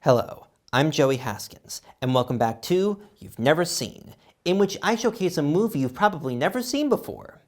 Hello, I'm Joey Haskins, and welcome back to You've Never Seen, in which I showcase a movie you've probably never seen before.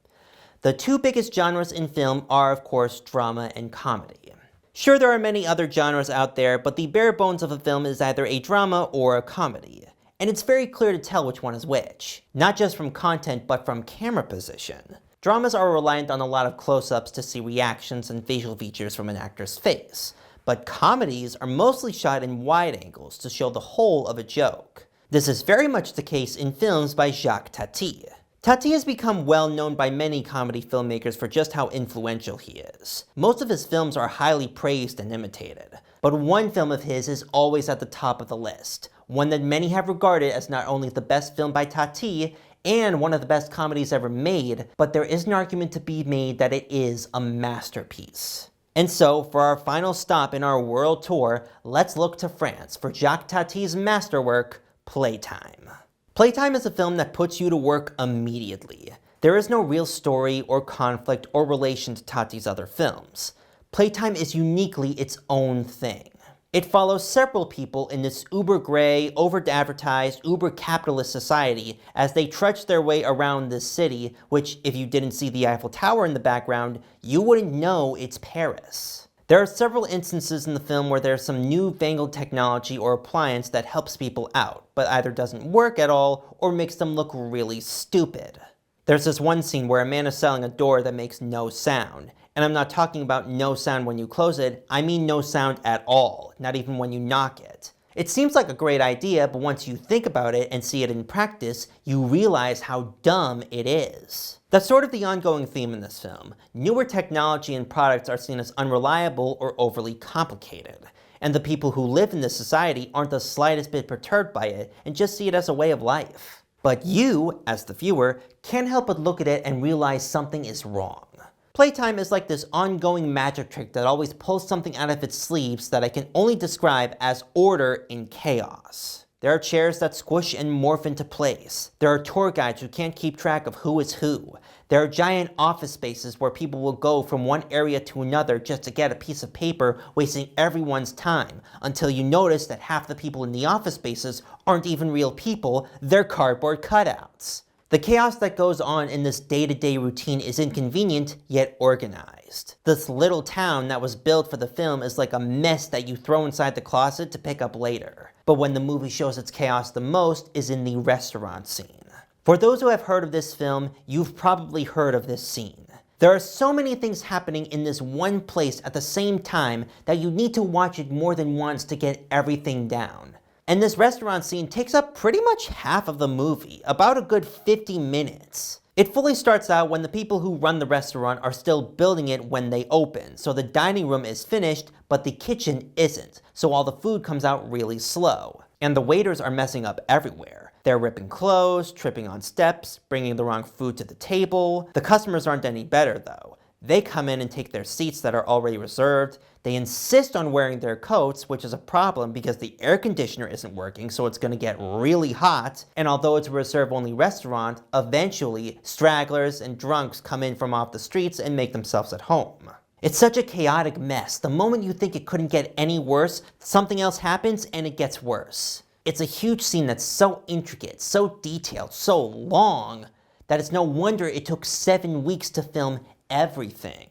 The two biggest genres in film are, of course, drama and comedy. Sure, there are many other genres out there, but the bare bones of a film is either a drama or a comedy. And it's very clear to tell which one is which, not just from content, but from camera position. Dramas are reliant on a lot of close-ups to see reactions and facial features from an actor's face, but comedies are mostly shot in wide angles to show the whole of a joke. This is very much the case in films by Jacques Tati. Tati has become well known by many comedy filmmakers for just how influential he is. Most of his films are highly praised and imitated, but one film of his is always at the top of the list, one that many have regarded as not only the best film by Tati, and one of the best comedies ever made, but there is an argument to be made that it is a masterpiece. And so, for our final stop in our world tour, let's look to France for Jacques Tati's masterwork, Playtime. Playtime is a film that puts you to work immediately. There is no real story or conflict or relation to Tati's other films. Playtime is uniquely its own thing. It follows several people in this uber-gray, over-advertised, uber-capitalist society as they trudge their way around this city, which, if you didn't see the Eiffel Tower in the background, you wouldn't know it's Paris. There are several instances in the film where there's some newfangled technology or appliance that helps people out, but either doesn't work at all or makes them look really stupid. There's this one scene where a man is selling a door that makes no sound. And I'm not talking about no sound when you close it, I mean no sound at all, not even when you knock it. It seems like a great idea, but once you think about it and see it in practice, you realize how dumb it is. That's sort of the ongoing theme in this film. Newer technology and products are seen as unreliable or overly complicated. And the people who live in this society aren't the slightest bit perturbed by it and just see it as a way of life. But you, as the viewer, can't help but look at it and realize something is wrong. Playtime is like this ongoing magic trick that always pulls something out of its sleeves that I can only describe as order in chaos. There are chairs that squish and morph into place. There are tour guides who can't keep track of who is who. There are giant office spaces where people will go from one area to another just to get a piece of paper, wasting everyone's time, until you notice that half the people in the office spaces aren't even real people, they're cardboard cutouts. The chaos that goes on in this day-to-day routine is inconvenient, yet organized. This little town that was built for the film is like a mess that you throw inside the closet to pick up later. But when the movie shows its chaos the most is in the restaurant scene. For those who have heard of this film, you've probably heard of this scene. There are so many things happening in this one place at the same time that you need to watch it more than once to get everything down. And this restaurant scene takes up pretty much half of the movie, about a good 50 minutes. It fully starts out when the people who run the restaurant are still building it when they open, so the dining room is finished, but the kitchen isn't, so all the food comes out really slow. And the waiters are messing up everywhere. They're ripping clothes, tripping on steps, bringing the wrong food to the table. The customers aren't any better though. They come in and take their seats that are already reserved. They insist on wearing their coats, which is a problem because the air conditioner isn't working, so it's going to get really hot. And although it's a reserve-only restaurant, eventually stragglers and drunks come in from off the streets and make themselves at home. It's such a chaotic mess. The moment you think it couldn't get any worse, something else happens and it gets worse. It's a huge scene that's so intricate, so detailed, so long, that it's no wonder it took 7 weeks to film everything.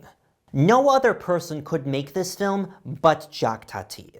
No other person could make this film but Jacques Tati.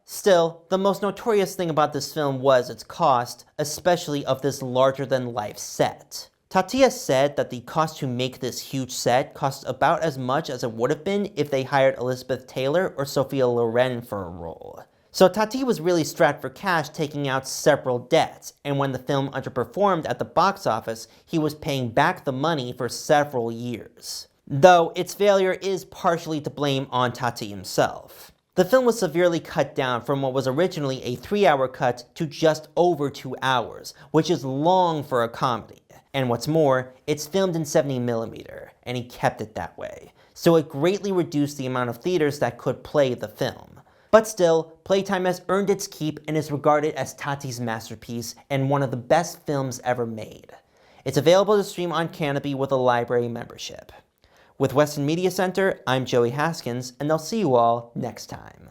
Still, the most notorious thing about this film was its cost, especially of this larger-than-life set. Tati has said that the cost to make this huge set cost about as much as it would have been if they hired Elizabeth Taylor or Sophia Loren for a role. So Tati was really strapped for cash, taking out several debts, and when the film underperformed at the box office, he was paying back the money for several years. Though its failure is partially to blame on Tati himself. The film was severely cut down from what was originally a 3-hour cut to just over 2 hours, which is long for a comedy. And what's more, it's filmed in 70mm, and he kept it that way. So it greatly reduced the amount of theaters that could play the film. But still, Playtime has earned its keep and is regarded as Tati's masterpiece and one of the best films ever made. It's available to stream on Canopy with a library membership. With Weston Media Center, I'm Joey Haskins, and I'll see you all next time.